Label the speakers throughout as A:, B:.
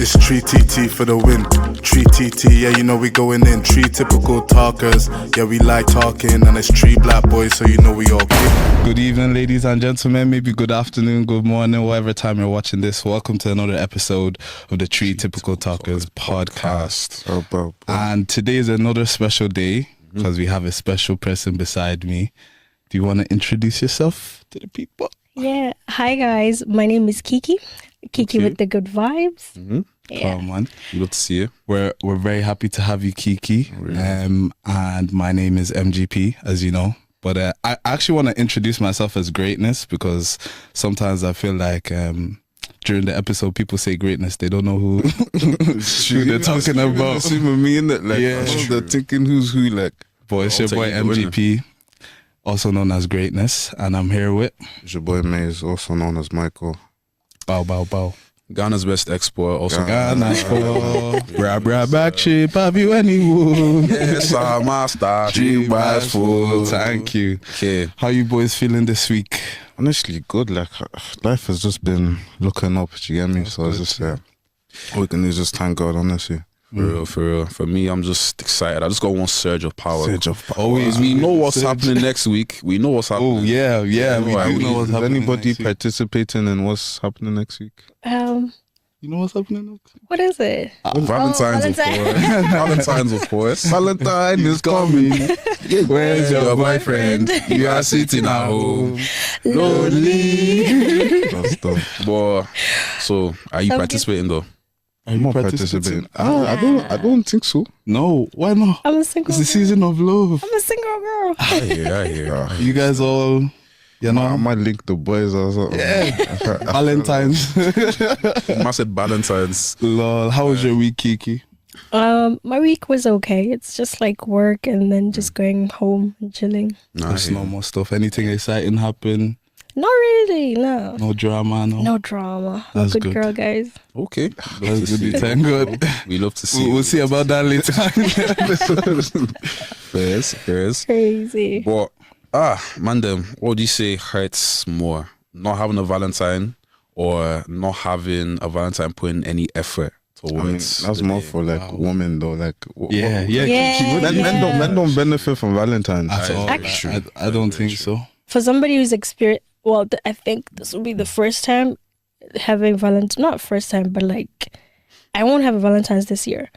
A: This 3TT for the win. 3TT, yeah, you know we going in. 3 typical talkers, yeah, we like talking. And it's 3 black boys, so you know we all kick.
B: Good evening, ladies and gentlemen. Maybe good afternoon, good morning, whatever time you're watching this. Welcome to another episode of the 3 Typical Talkers podcast. And today is another special day because we have a special person beside me. Do you want to introduce yourself to the people?
C: Yeah. Hi, guys. My name is Kiki. Kiki with the good vibes.
B: Yeah. Oh, man.
D: Good to see you.
B: We're very happy to have you, Kiki.
D: Really?
B: And my name is MGP, as you know. But I actually want to introduce myself as Greatness because sometimes I feel like during the episode people say Greatness, they don't know who they're talking about.
D: Assuming me in it, like,
B: yeah,
D: they're thinking who's who, like.
B: Boy, it's your boy MGP, also known as Greatness, and I'm here with.
D: It's your boy Maze, also known as Michael.
B: Bow, bow, bow.
D: Ghana's best export, also
B: Ghana for bra back shape. Have you any wound?
D: Yes, our master. 3 bars full.
B: Thank you.
D: Okay.
B: How you boys feeling this week?
D: Honestly, good. Like, life has just been looking up. Do you get me?
B: That's
D: so it's just all we can do is just thank God, honestly. For real. For me, I'm just excited. I just got one surge of power.
B: Always.
D: We know what's happening next week. We know what's happening.
B: Oh, yeah. We do know what's happening.
D: Anybody participating in what's happening next week?
B: You know what's happening next week?
C: What is it?
D: Valentine's, of course. Valentine's, of course.
B: Valentine is coming. Where's your boyfriend? You are sitting at home. Lonely.
D: That's tough. But, so, are you participating though?
B: Are you participating?
D: I don't think so.
B: No, why not?
C: I'm a single
B: It's the
C: girl.
B: season of love.
C: I'm a single girl.
D: I hear.
B: You guys all, you know,
D: I might link the boys or something.
B: yeah. Valentine's.
D: I said Valentine's.
B: Lol. How was your week, Kiki?
C: My week was okay. It's just like work and then just going home and chilling.
B: Just normal stuff. Anything exciting happen?
C: Not really, no.
B: No drama, no.
C: No drama.
B: That's
C: Good
B: good.
C: girl, guys.
D: Okay.
B: That's good. Thank God.
D: We love to see.
B: We'll see about that later.
D: Fairs.
C: Crazy.
D: But man, what do you say hurts more? Not having a Valentine or not having a Valentine putting any effort towards?
E: That's more for like women though. Like
B: Yeah.
E: Men don't benefit from Valentine's
B: At all.
C: Actually-
B: I don't think so.
C: For somebody who's experienced, well, I think this will be the first time having Valentine. Not first time, but like, I won't have a Valentine's this year.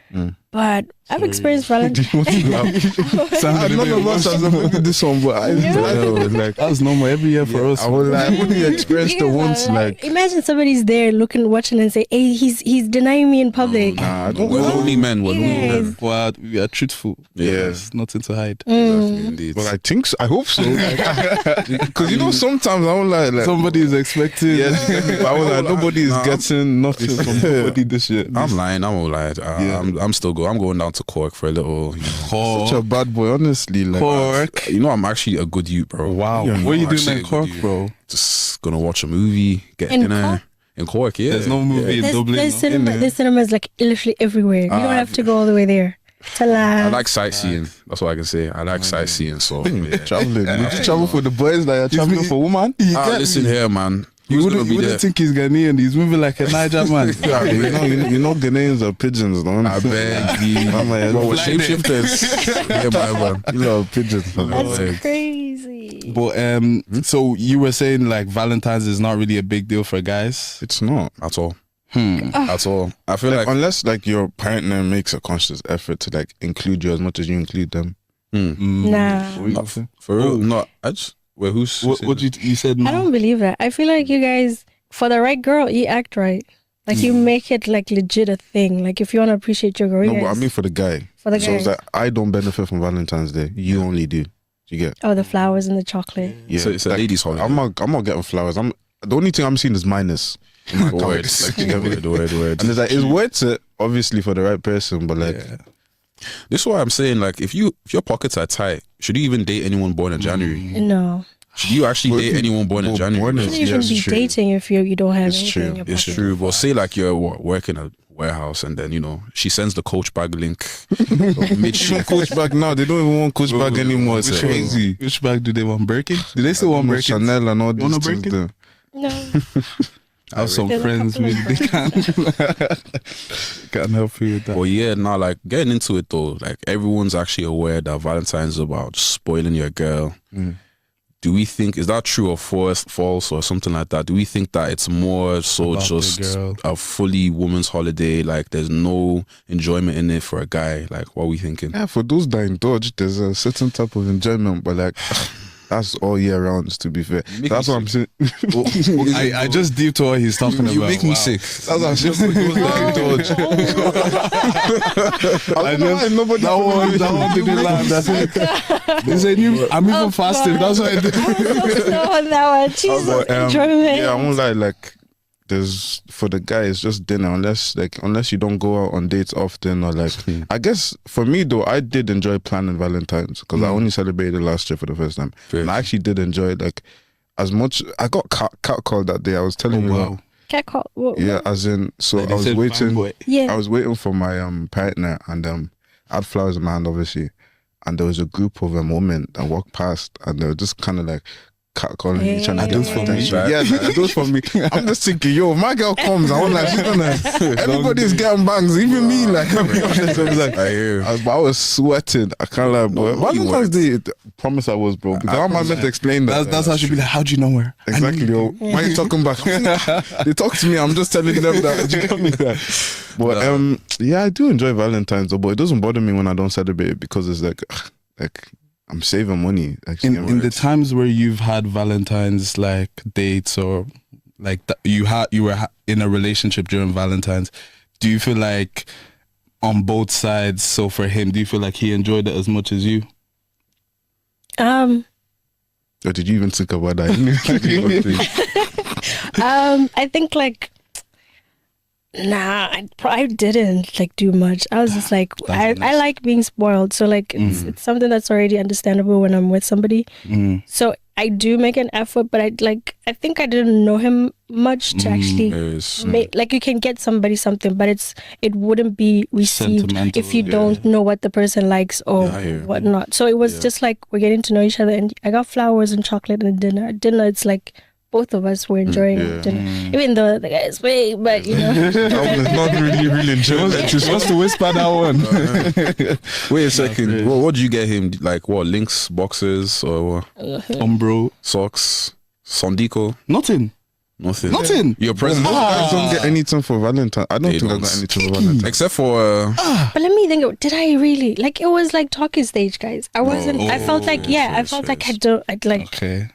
C: But I've experienced Valentine's.
E: None of us has ever did this one, but I know, like
B: That's normal every year for us.
E: I would like only experience the once like
C: imagine somebody's there watching and say, hey, he's denying me in public.
E: nah, I don't
D: We're
E: know.
D: only men. We're only
C: Yes.
D: men.
B: Well, we are truthful. There's nothing to hide.
D: Exactly, indeed.
E: But I think so. I hope so. Because you know sometimes I don't like
B: Somebody is expecting.
E: but I was like nobody is getting nothing from nobody this year.
D: I'm lying. I'm all lying. I'm still going. I'm going down to Cork for a little.
E: Such a bad boy, honestly. Like
B: Cork.
D: You know, I'm actually a good youth, bro.
B: Wow.
E: Yeah,
B: What are you
D: I'm
B: doing
D: actually
B: in
D: a good
B: Cork,
D: youth.
B: bro?
D: Just gonna watch a movie, get
C: In
D: dinner
C: Cork?
D: in Cork. Yeah,
B: There's no movie in Dublin.
C: There's cinemas like literally everywhere. You don't have to go all the way there.
D: I
C: Talam.
D: like sightseeing. That's what I can say. I like sightseeing. So
E: traveling. Would you travel for the boys like you're traveling for woman?
D: listen here, man.
B: You
D: Who's gonna be there?
B: wouldn't think he's Ghanaian. He's moving like a Niger man.
E: you know Ghanaians are pigeons, though.
D: I beg you.
E: I'm like,
D: Bro, we're
B: Fly there.
D: shapeshifters. Yeah, man.
E: you know pigeons.
C: That's crazy.
B: But so you were saying like Valentine's is not really a big deal for guys.
E: It's not.
D: At all. At all. I feel like
E: unless like your partner makes a conscious effort to like include you as much as you include them.
C: Nah.
D: for real. No, I just. Wait, who's
B: What you said? No.
C: I don't believe that. I feel like you guys, for the right girl, you act right. Like you make it like legit a thing. Like if you want to appreciate your girl,
E: No,
C: you
E: but I
C: guys-
E: mean for the guy.
C: for the
E: So
C: guy.
E: it's like I don't benefit from Valentine's Day. You only do. You get?
C: Oh, the flowers and the chocolate.
E: Yeah.
D: So it's a
E: like,
D: ladies' holiday.
E: I'm not getting flowers. The only thing I'm seeing is minus. in my
D: Word.
E: account. Like, you get me?
D: The word.
E: And it's like it's worth it, obviously for the right person, but like
D: This is why I'm saying, like, if your pockets are tight, should you even date anyone born in January?
C: No.
D: Should you actually date anyone born in January?
C: You shouldn't even be dating if you don't have
E: It's
C: anything
E: true.
C: in your
D: It's
C: pocket.
D: true, but say like you're working at a warehouse and then, you know, she sends the Coach bag link mid-shift.
E: Coach bag now, they don't even want Coach bag anymore. It's crazy.
B: Which bag do they want? Birkin? Do they still want Birkin?
E: Chanel and all
B: You want
E: these
B: a
E: things
B: Birkin?
E: there.
C: No.
B: I have some
C: There's a
B: friends,
C: couple
B: maybe
C: of
B: they can help you with that.
D: Well, yeah, now like getting into it though, like everyone's actually aware that Valentine's is about spoiling your girl. Do we think, is that true or false or something like that? Do we think that it's more so
B: About the
D: just
B: girl.
D: a fully woman's holiday? Like there's no enjoyment in it for a guy? Like what are we thinking?
E: Yeah, for those that indulge, there's a certain type of enjoyment, but like that's all year round. To be fair, that's what I'm saying.
B: I just deep to what he's talking about.
D: You make me
B: Wow.
D: sick.
E: That's what I'm saying. For those that indulge. I don't know why nobody.
B: That one didn't land. That's it. They said I'm even fasting. That's why I did.
C: I'm so slow on that one. Jesus,
E: But,
C: enjoyment.
E: yeah, I won't lie. Like, there's for the guy, it's just dinner. Unless you don't go out on dates often, or like, I guess for me though, I did enjoy planning Valentine's because I only celebrated last year for the first time, and I actually did enjoy it. Like, as much I got cat called that day. I was telling you.
B: Wow.
C: Cat call. What?
E: Yeah, as in, so
B: Like
E: I
B: they
E: was
B: said,
E: waiting.
B: fanboy.
C: Yeah.
E: I was waiting for my partner, and I had flowers in my hand, obviously, and there was a group of women that walked past, and they were just kind of like catcalling each other.
C: Are those for me?
E: Yeah, those for me. I'm just thinking, yo, if my girl comes, I was like, she's gonna. Everybody's getting bangs, even me. Like, I was like,
D: I hear.
E: I was sweating. I can't lie, bro. Valentine's Day, promise I was, bro. Because how am I meant to explain that?
B: That's how she'd be like, how'd you know her?
E: Exactly. Yo. Why are you talking back? They talk to me. I'm just telling them that. You got me that. But yeah, I do enjoy Valentine's, though, but it doesn't bother me when I don't celebrate it because it's like I'm saving money. Actually,
B: In the times where you've had Valentine's like dates or like you were in a relationship during Valentine's, do you feel like on both sides? So for him, do you feel like he enjoyed it as much as you?
E: Or did you even think about that?
C: I think like, nah, I didn't like do much. I was just like, I like being spoiled. So like, it's something that's already understandable when I'm with somebody. So I do make an effort, but I think I didn't know him much to actually like you can get somebody something, but it wouldn't be received if you don't know what the person likes or whatnot. So it was just like we're getting to know each other, and I got flowers and chocolate and dinner. Dinner, it's like both of us were enjoying dinner, even though the guys wait, but you know,
E: I was not really enjoying it.
B: She supposed to whisper that one.
D: Wait a second. What did you get him? Like what? Links, boxes, or what?
B: Umbro,
D: Socks, Sondico?
B: nothing.
D: Your present.
E: Most guys don't get anything for Valentine. I don't think I got anything for Valentine.
D: Except for
C: but let me think. Did I really like? It was like talking stage, guys. I wasn't. I felt like I felt like
B: Okay.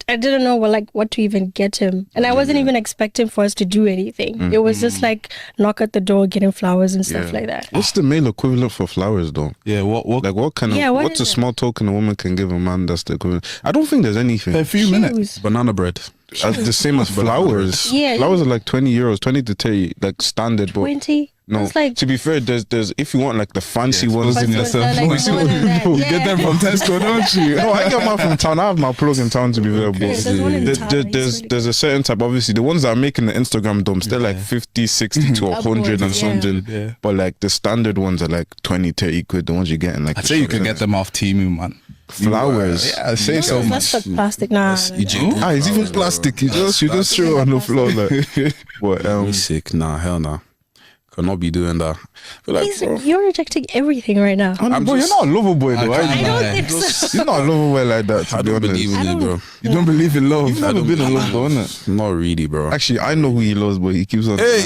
C: I didn't know what to even get him, and I wasn't even expecting for us to do anything. It was just like knock at the door, getting flowers and stuff like that.
E: What's the male equivalent for flowers, though?
B: Yeah. What?
E: Like what kind of?
C: Yeah, what
E: what's
C: is
E: a
C: it?
E: small token a woman can give a man that's the equivalent? I don't think there's anything.
B: A few minutes.
C: Shoes.
D: banana bread.
E: The same as flowers.
C: Yeah.
E: Flowers are like 20 euros, 20 to 30, like standard. But
C: 20.
E: no,
C: It's like
E: to be fair, there's if you want like the fancy ones.
B: exposing yourself.
C: like more than that.
B: You
C: Yeah.
B: get them from Tesco, don't you?
E: No, I get mine from town. I have my plug in town to be fair. But
C: There's one in town.
E: there's a certain type. Obviously, the ones that are making the Instagram dumps, they're like 50, 60 to 100 and
C: Upwards, yeah.
E: something.
B: Yeah.
E: But like the standard ones are like 20, 30 quid. The ones you get in like
B: I'd say you could get them off Temu, man.
E: flowers.
B: Yeah, I'd say so
C: That's
B: much.
C: the plastic. Nah.
E: Ah, it's even plastic. You just throw it on the floor. Like. But
D: Sick. Nah, hell nah. Cannot be doing that. But like,
C: You're rejecting everything right now.
E: you're not a lover boy though.
B: I
C: I don't
B: lie.
C: think so.
E: You're not a lover boy like that. To
D: I
E: be
D: don't
E: honest.
D: believe in it, bro.
B: You don't believe in love.
E: You've never been in love, though, innit?
D: Not really, bro.
E: Actually, I know who he loves, but he keeps on.
D: Hey,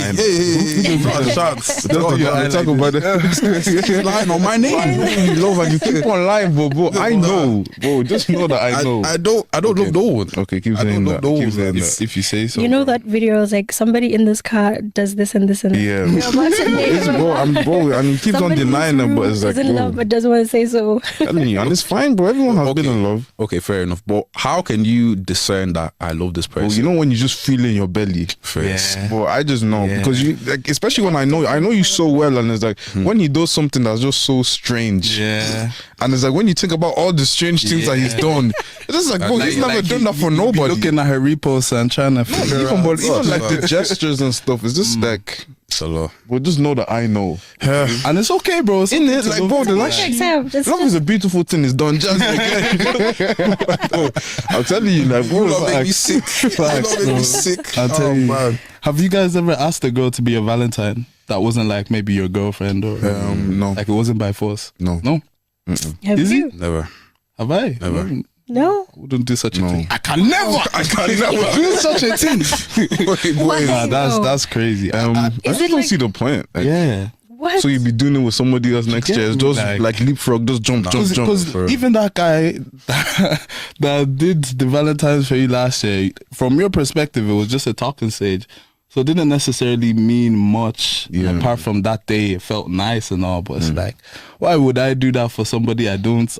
D: shots.
E: Talk about it.
D: Lying on my name.
E: I know who you love, and you keep on lying, bro. I know, bro. Just know that I know.
D: I don't love no one.
E: Okay, keep
D: I
E: saying
D: don't
E: that.
D: know
E: Keep saying
B: If,
E: that.
B: if you say so.
C: You know that video is like somebody in this car does this and this and that.
E: Yeah.
C: What's her name?
E: It's bro, and he keeps on
C: Somebody in
E: denying
C: this
E: it, but
C: room
E: it's like,
C: is in love
E: bro,
C: but doesn't want to say so.
E: telling you, and it's fine, bro. Everyone has been in love.
D: Okay, fair enough. But how can you discern that I love this
E: Bro,
D: person?
E: you know when you just feel in your belly.
D: First.
B: Yeah.
E: Bro, I just know
B: Yeah.
E: because you like, especially when I know you so well, and it's like when he does something that's just so strange.
B: Yeah.
E: And it's like when you think about all the strange things that he's done, it's just like, bro, he's never done that for nobody.
B: Looking at her reposts and trying to figure
E: Even,
B: out.
E: but even like the gestures and stuff, it's just like,
D: It's a lot.
E: well, just know that I know.
B: And it's okay, bro. It's
E: In
B: okay
E: it,
B: to
E: like,
B: love
E: bro,
B: people.
E: there's actually
C: Accept. It's
E: love is a beautiful thing. It's done just again. I'm telling you, like, bro,
D: Love make me
E: like,
D: sick. Love make me sick.
B: I'll tell you.
D: Man.
B: Have you guys ever asked a girl to be a Valentine that wasn't like maybe your girlfriend or
E: No.
B: like it wasn't by force?
E: No.
B: No?
C: Have
B: Is
C: you?
B: it?
D: Never.
B: Have I?
D: Never.
C: No.
B: Wouldn't do such a
E: No.
B: thing. I can never do such a thing.
C: Why?
B: Nah,
C: No.
B: that's crazy.
E: I
C: Is
E: just
C: it
E: don't
C: like-
E: see the point. Like,
B: Yeah.
C: What?
E: So you'd be doing it with somebody else next
B: Yeah,
E: year. It's just
B: like-
E: like leapfrog, just jump.
B: Because even that guy that did the Valentine's for you last year, from your perspective, it was just a talking stage. So it didn't necessarily mean much apart from that day. It felt nice and all, but it's like, why would I do that for somebody I don't?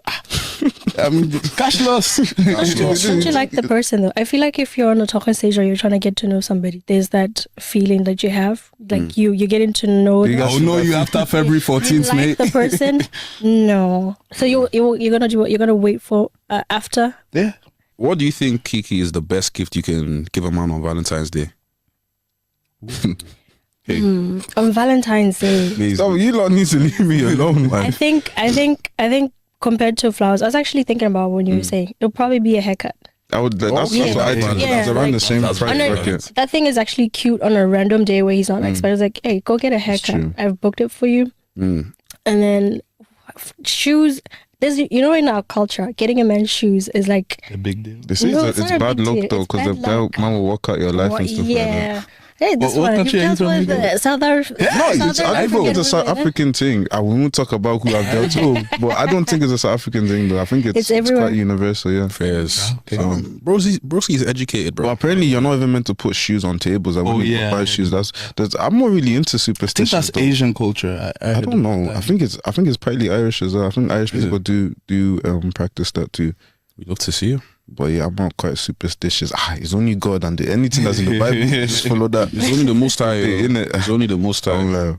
B: I mean, cash loss.
C: Don't you like the person though? I feel like if you're on a talking stage or you're trying to get to know somebody, there's that feeling that you have, like you're getting to know.
E: You
C: them.
E: guys
B: I'll know you after February
C: You
B: 14th,
C: like
B: mate.
C: the person? No. So you're gonna do what? You're gonna wait for after?
B: Yeah.
D: What do you think, Kiki, is the best gift you can give a man on Valentine's Day?
C: On Valentine's Day.
E: So you lot need to leave me alone, man.
C: I think compared to flowers, I was actually thinking about when you were saying it'll probably be a haircut.
E: I would. That's
C: Yeah.
E: what I think.
C: Yeah,
E: That's around
C: like-
E: the same
D: That's
E: price
D: very
E: bracket.
C: That thing is actually cute on a random day where he's not expecting. It's like, hey, go get a
E: true.
C: haircut. I've booked it for you.
D: Mm.
C: And then shoes. There's, in our culture, getting a man's shoes is like,
B: A big deal.
E: They say
C: No,
E: it's
C: it's not a
E: bad
C: big
E: luck
C: deal.
E: though,
C: It's
E: because the
C: bad luck.
E: man will walk out your life and stuff like that.
C: yeah. Hey, this
B: What
C: one.
B: country are you
C: That's
B: from
C: what
B: again?
C: the South Africa.
E: No, I think it's a South African thing. I won't talk about who I've dealt with, but I don't think it's a South African thing though. I think it's
C: everywhere.
E: quite universal, yeah.
D: Fairs.
B: Okay.
D: Broski's educated, bro.
E: But apparently you're not even meant to put shoes on tables. I wouldn't
B: yeah.
E: buy shoes. I'm not really into
B: I think
E: superstitions.
B: that's
E: though.
B: Asian culture. I
E: I
B: heard
E: don't
B: about
E: know.
B: that.
E: I think it's partly Irish as well. I think Irish people do practice that too.
D: We'd love to see you.
E: But yeah, I'm not quite superstitious. It's only God and anything that's in the Bible, just follow that.
D: It's only the most high,
E: Innit?
D: It's only the most high.
E: Oh, no.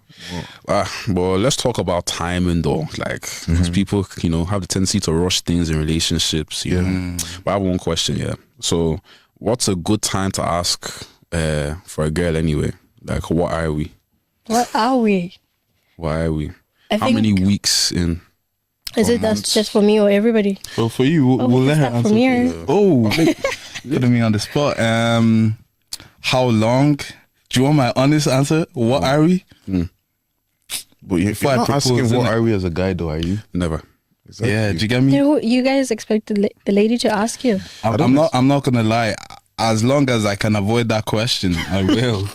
D: But let's talk about timing though. Like, because people, have the tendency to rush things in relationships. But I have one question, yeah. So, what's a good time to ask for a girl anyway? Like, what are we?
C: What are we?
D: Why are we?
C: I
D: How
C: think,
D: many weeks in?
C: is it that's just for me or everybody?
B: Well, for you, we'll
C: we
B: let
C: can
B: her
C: start
B: answer.
C: from here.
B: Oh, putting me on the spot. How long? Do you want my honest answer? What are we?
E: But you're
B: Before I
E: not
B: propose,
E: asking what
B: innit?
E: are we as a guy though, are you?
D: Never.
E: Exactly.
B: Yeah, do you get me?
C: You guys expect the lady to ask you?
B: I'm not gonna lie. As long as I can avoid that question, I will.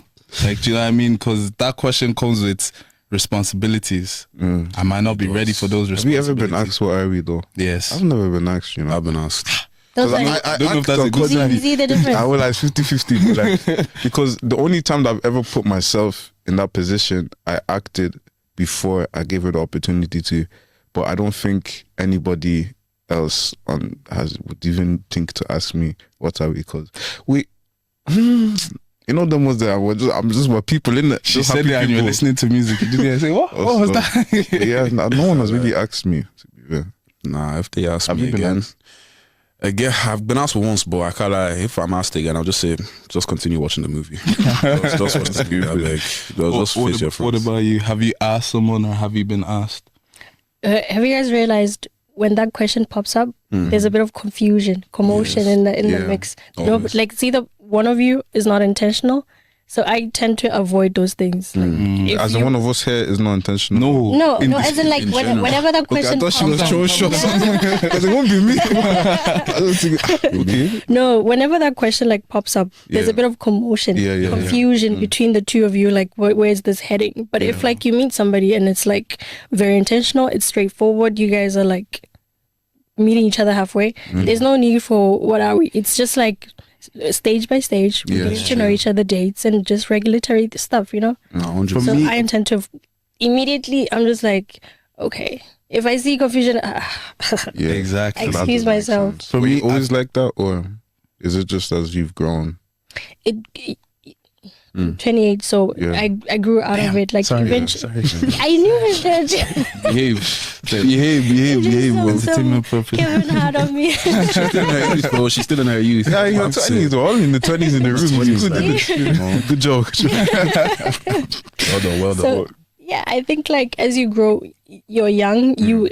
B: Like, do you know what I mean? Because that question comes with responsibilities. I might not be ready for those
E: Have you
B: responsibilities.
E: ever been asked what are we though?
B: Yes.
E: I've never been asked,
D: I've been asked.
C: Those are,
B: don't know if that's a good
C: you
B: sign.
C: see the difference?
E: I was like 50-50, but like, because the only time that I've ever put myself in that position, I acted before I gave her the opportunity to. But I don't think anybody else would even think to ask me what are we, because them ones that I'm just what people in it.
B: She said it and you're listening to music. Did you say what? What was that?
E: Yeah, no one has really asked me, to be fair.
D: Nah, if they ask
E: Have
D: me
E: you been
D: again.
E: asked?
D: Again, I've been asked once, but I can't lie. If I'm asked again, I'll just say, just continue watching the movie. just watch the movie. I'm like, just face your
B: What
D: friends.
B: about you? Have you asked someone or have you been asked?
C: Have you guys realized when that question pops up, there's a bit of commotion in the mix?
D: Always.
C: Like, see, one of you is not intentional, so I tend to avoid those things. Like, if
E: As
C: you-
E: in one of us here is not intentional.
C: no, as in like
D: in general.
C: whenever that
E: Okay, I
C: question
E: thought she was
C: pops
E: throwing
C: up.
E: shots because it won't be me. I don't think. Okay.
C: No, whenever that question like pops up, there's
E: Yeah.
C: a bit of commotion,
E: Yeah.
C: confusion between the two of you. Like, where's this heading? But if like you meet somebody and it's like very intentional, it's straightforward. You guys are like meeting each other halfway. There's no need for what are we. It's just like stage by stage, we
E: Yeah,
C: get to know each other, dates and just regulatory stuff.
D: No, 100%.
C: So I intend to immediately. I'm just like, okay. If I see confusion,
E: Yeah,
B: Exactly.
E: That
C: excuse
E: doesn't make
C: myself.
E: sense.
B: For
E: Were
B: me,
E: you always like that, or is it just as you've grown?
C: it 28, so
E: Yeah.
C: I grew out of it. Like eventually, I knew it.
D: Behave, bro.
B: Entertainment purpose.
C: Kevin had on me.
D: She's still in her youth, bro. She's still in her youth.
E: Yeah, you're 20s, we're all in the 20s in the room. Good joke.
D: Well done.
C: So yeah, I think like as you grow, you're young. You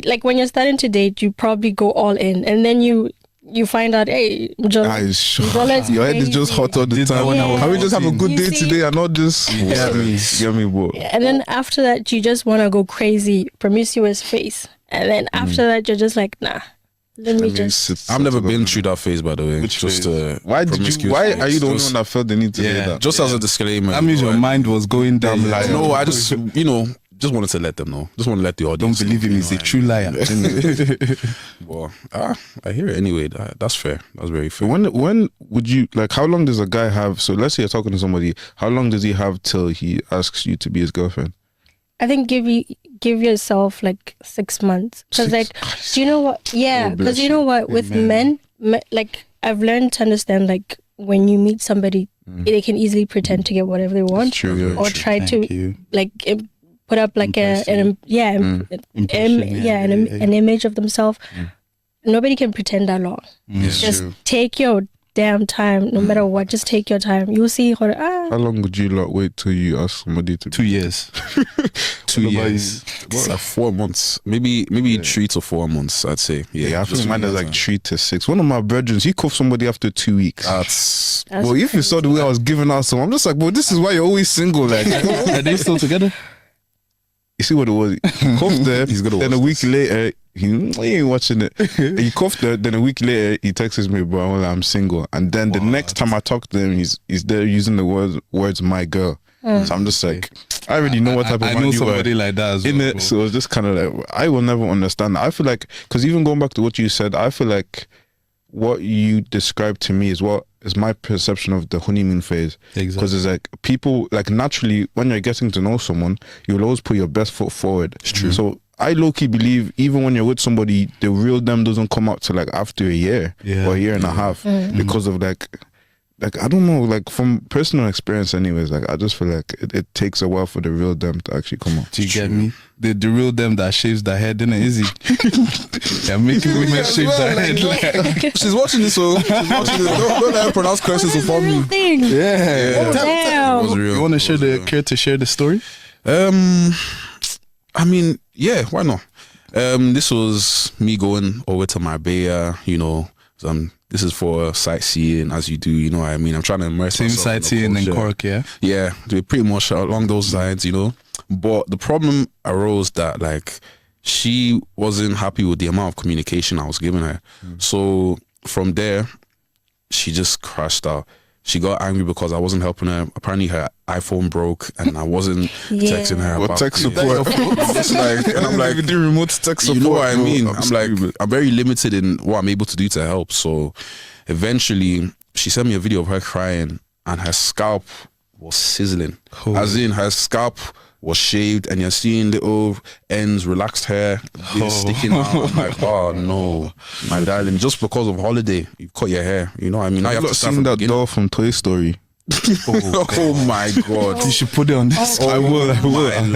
C: like when you're starting to date, you probably go all in, and then you you find out, hey,
E: Your head is just hot all the time. Can we just have a good day today and not just get me bored?
C: And then after that, you just want to go crazy, promiscuous phase. And then after that, you're just like, nah. Let me just.
D: I've never been through that phase, by the way.
E: Which
D: just
E: why are you the one that felt the need to say that?
D: Just as a disclaimer.
B: That means your mind was going down.
D: Like, no, I just just wanted to let them know. Just want to let the audience.
B: Don't believe him. He's a true liar.
D: Well, I hear it anyway. That's fair. That's very fair.
E: When would you like? How long does a guy have? So let's say you're talking to somebody. How long does he have till he asks you to be his girlfriend?
C: I think give yourself like 6 months. Because like, do you know what? Yeah, because you know what? With men, like I've learned to understand like when you meet somebody, they can easily pretend to get whatever they want, or try to like put up like an image of themselves. Nobody can pretend that long. Just take your damn time, no matter what. Just take your time. You'll see.
E: How long would you like wait till you ask somebody to?
B: 2 years. 2 years.
D: Well, like 4 months, maybe 3 to 4 months. I'd say.
E: Yeah, I think mine is like 3 to 6. One of my brethren, he cuffed somebody after 2 weeks.
D: That's
E: well, if you saw the way I was giving out some, I'm just like, well, this is why you're always single. Like,
B: are they still together?
E: You see what it was? He coughed there. Then a week later, he ain't watching it. He coughed there. Then a week later, he texts me, bro, I'm single. And then the next time I talk to him, he's there using the words my girl. So I'm just like, I already know what type of man you are.
B: I know somebody like that as well.
E: In it, so it's just kind of like, I will never understand that. I feel like, because even going back to what you said, I feel like what you described to me is what is my perception of the honeymoon phase.
B: Exactly.
E: Because it's like people, like naturally, when you're getting to know someone, you'll always put your best foot forward. It's true. So I low-key believe even when you're with somebody, the real them doesn't come out to like after a year or a year and a half because of like I don't know, like from personal experience anyways, like I just feel like it takes a while for the real them to actually come out.
B: Do you get me? The real them that shaves their head, isn't it? Is he? Yeah, making women shave their head. Like,
D: she's watching this, so she's watching this. Don't let her pronounce curses upon me.
C: Yeah. Oh, damn.
B: It was real. You want to care to share the story?
D: I mean, yeah, why not? This was me going over to Marbella, this is for sightseeing, as you do, you know what I mean? I'm trying to immerse myself.
B: Same sightseeing in Cork, yeah?
D: Yeah, pretty much along those lines, But the problem arose that, like, she wasn't happy with the amount of communication I was giving her. So from there, she just crashed out. She got angry because I wasn't helping her. Apparently her iPhone broke and I wasn't texting her about
E: tech support.
D: And I'm like,
E: do remote tech support.
D: You know what I mean? I'm like, I'm very limited in what I'm able to do to help. So eventually she sent me a video of her crying and her scalp was sizzling. As in her scalp was shaved and you're seeing little ends, relaxed hair sticking out. I'm like, oh no, my darling, just because of holiday, you cut your hair. You know what I mean? Now you have to start
E: seen that doll from Toy Story.
D: Oh my God.
B: You should put it on this.
E: I will.
D: My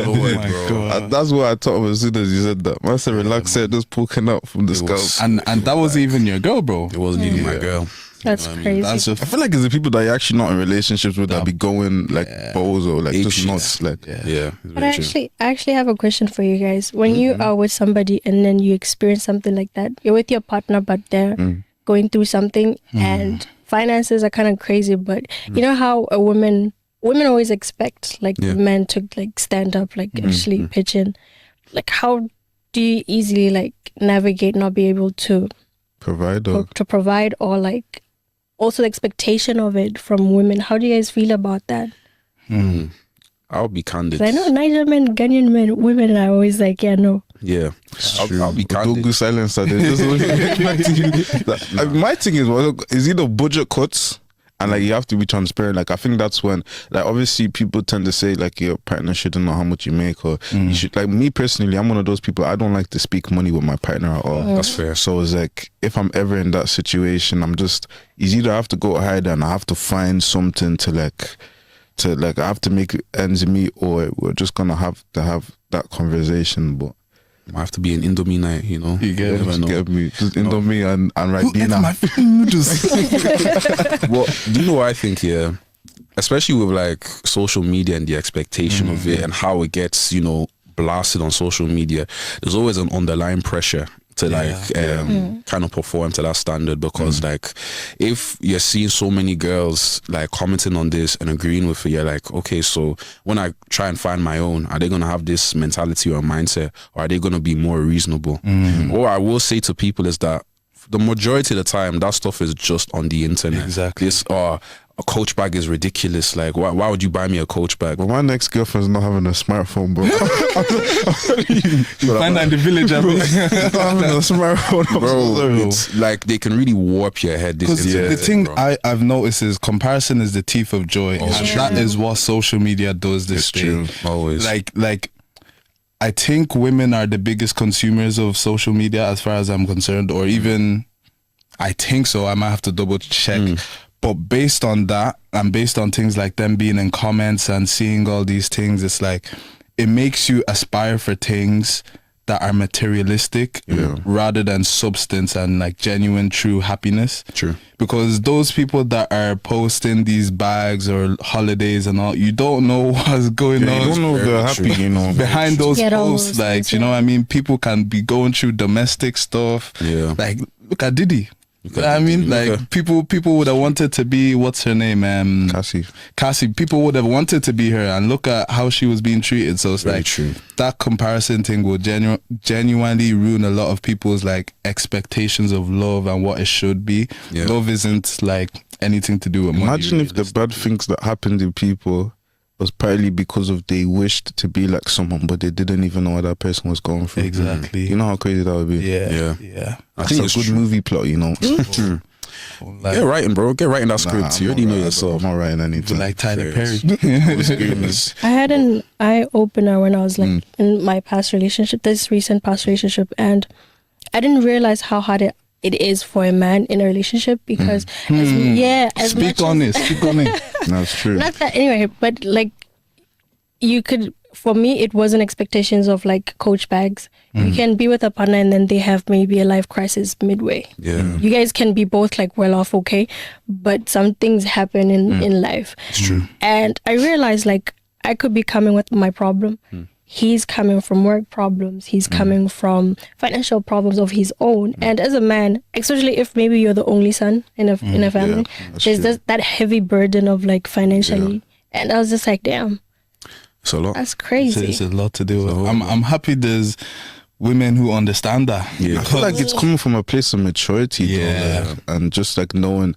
D: Lord, bro.
E: That's what I thought of as soon as you said that. Man said relaxed hair just poking out from the scalp.
B: And that wasn't even your girl, bro.
D: It wasn't even my girl.
C: That's crazy.
E: I feel like it's the people that you're actually not in relationships with that be going like balls or like just nuts. Like
C: But I actually have a question for you guys. When you are with somebody and then you experience something like that, you're with your partner but they're going through something and finances are kind of crazy, but you know how women always expect like men to like stand up, like actually pitch in. Like how do you easily like navigate not be able to provide or like also the expectation of it from women? How do you guys feel about that?
D: I'll be candid.
C: I know Nigerian men, Ghanaian men, women are always like, yeah, no.
D: Yeah, I'll be candid.
E: Don't go silence. My thing is either budget cuts and like you have to be transparent. Like I think that's when, like obviously people tend to say like your partner shouldn't know how much you make or you should. Like me personally, I'm one of those people. I don't like to speak money with my partner at all.
D: That's fair.
E: So it's like if I'm ever in that situation, it's either I have to go hide and I have to find something to I have to make ends meet, or we're just gonna have to have that conversation. But
D: might have to be an Indomie night, you
E: get me just Indomie and Ribena.
D: Well, do you know what I think here? Especially with like social media and the expectation of it and how it gets, blasted on social media. There's always an underlying pressure to like kind of perform to that standard, because like if you're seeing so many girls like commenting on this and agreeing with it, you're like, okay, so when I try and find my own, are they gonna have this mentality or mindset, or are they gonna be more reasonable? What I will say to people is that the majority of the time that stuff is just on the internet.
B: Exactly.
D: This a Coach bag is ridiculous. Like, why would you buy me a Coach bag?
E: But my next girlfriend's not having a smartphone, bro.
B: You find that in the village, I mean.
E: Not having a smartphone,
D: Bro, it's like they can really warp your head.
B: Because the thing I've noticed is comparison is the thief of joy. And that is what social media does this day.
D: True. Always.
B: Like I think women are the biggest consumers of social media as far as I'm concerned, or even I think so. I might have to double check. But based on that, and based on things like them being in comments and seeing all these things, it's like it makes you aspire for things that are materialistic rather than substance and like genuine, true happiness.
D: True.
B: Because those people that are posting these bags or holidays and all, you don't know what's going on.
E: You don't know if they're happy, you know.
B: Behind those posts, like, you know what I mean? People can be going through domestic stuff.
D: Yeah.
B: Like, look at Diddy. I mean, like people would have wanted to be, what's her name? Cassie. People would have wanted to be her, and look at how she was being treated. So it's like that comparison thing will genuinely ruin a lot of people's like expectations of love and what it should be. Love isn't like anything to do with money.
E: Imagine if the bad things that happened to people was partly because of they wished to be like someone, but they didn't even know what that person was going through.
B: Exactly.
E: You know how crazy that would be?
B: Yeah.
E: I think it's a good movie plot, you know.
B: Like,
D: get writing, bro. Get writing that script. You already know yourself.
E: I'm not writing anything.
B: Like Tyler Perry.
C: I had an eye opener when I was like in my past relationship, this recent past relationship, and I didn't realize how hard it is for a man in a relationship, because
B: speak on it.
E: That's true.
C: Not that anyway, but like you could, for me it wasn't expectations of like Coach bags. You can be with a partner and then they have maybe a life crisis midway. You guys can be both like well off, okay, but some things happen in life.
B: It's true.
C: And I realized like I could be coming with my problem. He's coming from work problems. He's coming from financial problems of his own. And as a man, especially if maybe you're the only son in a family, there's that heavy burden of like financially. And I was just like, damn,
D: it's a lot.
C: That's crazy.
B: It's a lot to do with. I'm happy there's women who understand that.
E: I feel like it's coming from a place of maturity, though, like, and just like knowing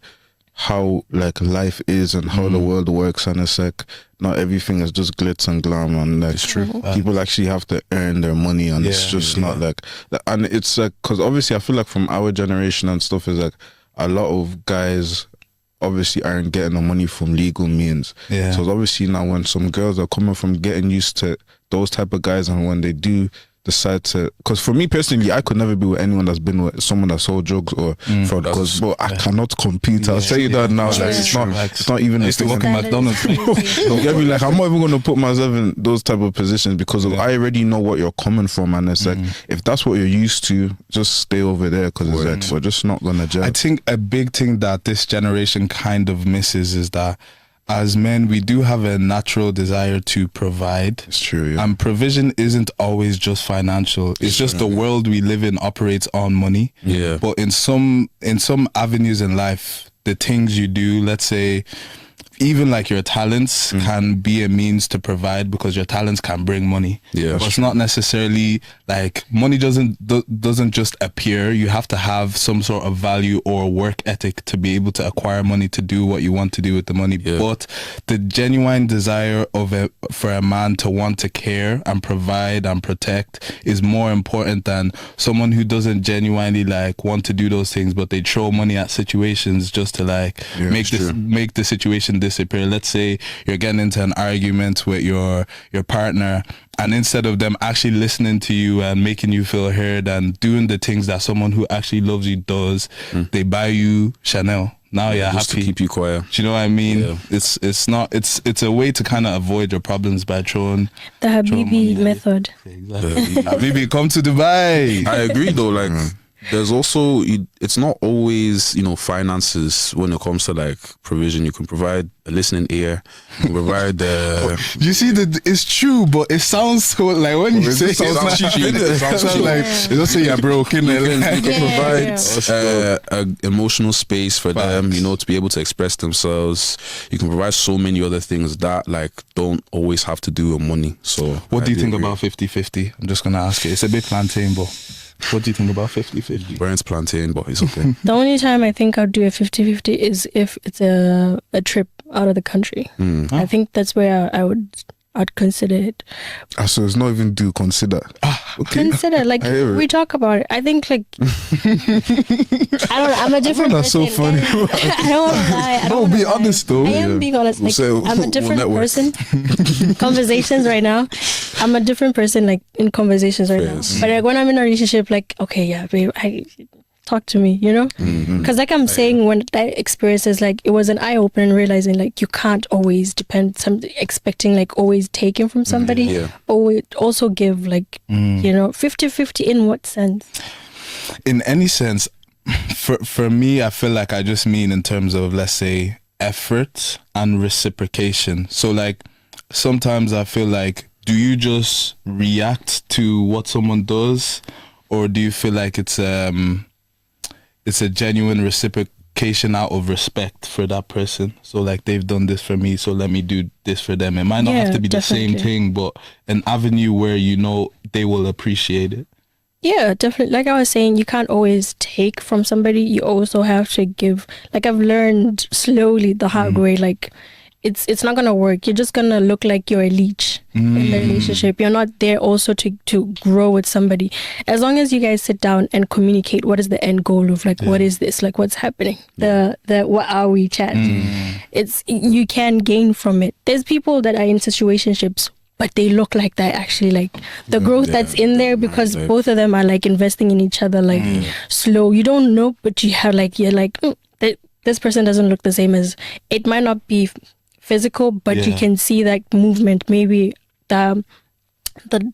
E: how like life is and how the world works, and it's like not everything is just glitz and glam, and like
B: It's true.
E: people actually have to earn their money, and it's just not like, and it's like, because obviously I feel like from our generation and stuff is like a lot of guys obviously aren't getting the money from legal means. So it's obviously now when some girls are coming from getting used to those type of guys, and when they do decide to, because for me personally, I could never be with anyone that's been with someone that sold drugs or fraud, because I cannot compete. I'll tell you that now. Like, it's not even.
B: I used to work in McDonald's.
E: Don't get me, like, I'm not even going to put myself in those type of positions, because I already know what you're coming from, and it's like, if that's what you're used to, just stay over there, because it's like, we're just not going to gel.
B: I think a big thing that this generation kind of misses is that as men, we do have a natural desire to provide.
E: It's true,
B: and provision isn't always just financial. It's just the world we live in operates on money. But in some avenues in life, the things you do, let's say even like your talents can be a means to provide, because your talents can bring money. But it's not necessarily like money doesn't just appear. You have to have some sort of value or work ethic to be able to acquire money to do what you want to do with the money. But the genuine desire for a man to want to care and provide and protect is more important than someone who doesn't genuinely like want to do those things, but they throw money at situations just to like make the situation disappear. Let's say you're getting into an argument with your partner, and instead of them actually listening to you and making you feel heard and doing the things that someone who actually loves you does, they buy you Chanel. Now you're
D: just
B: happy
D: to keep you quiet.
B: Do you know what I mean? It's a way to kind of avoid your problems by throwing
C: the Habibi method.
B: Habibi, come to Dubai.
D: I agree though, like there's also, it's not always, finances when it comes to like provision. You can provide a listening ear, you can provide
B: you see that it's true, but it sounds so like when you say it sounds cheap. It sounds like it's also you're broken.
D: You can provide an emotional space for them, to be able to express themselves. You can provide so many other things that like don't always have to do with money. So
B: what do you think about 50-50? I'm just gonna ask you. It's a bit plantain, but what do you think about 50-50?
D: Burns plantain, but it's okay.
C: The only time I think I'd do a 50-50 is if it's a trip out of the country. I think that's where I'd consider it.
E: So it's not even do consider. Okay.
C: Consider, like, we talk about it. I think, like, I'm a different
E: That's
C: person.
E: so funny.
C: I don't want to lie.
B: No, be honest though.
C: I am being honest. Like, I'm a different person. Conversations right now. I'm a different person, like, in conversations right now. But like, when I'm in a relationship, like, okay, yeah, babe, talk to me, because like I'm saying, when that experience is like, it was an eye-opener, realizing like you can't always depend, expecting like always taking from somebody, or also give like 50-50 in what sense?
B: In any sense, for me, I feel like I just mean in terms of, let's say, effort and reciprocation. So like sometimes I feel like, do you just react to what someone does, or do you feel like it's a genuine reciprocation out of respect for that person? So like, they've done this for me, so let me do this for them. It might not have to be definitely the same thing, but an avenue where they will appreciate it.
C: Yeah, definitely. Like I was saying, you can't always take from somebody. You also have to give. Like I've learned slowly the hard way, like it's not gonna work. You're just gonna look like you're a leech in the relationship. You're not there also to grow with somebody. As long as you guys sit down and communicate, what is the end goal of like what is this, like what's happening, the what are we chat. It's, you can gain from it. There's people that are in situationships, but they look like that actually, like the growth that's in there, because both of them are like investing in each other, like slow. You don't know, but you're like this person doesn't look the same as, it might not be physical, but you can see that movement, maybe the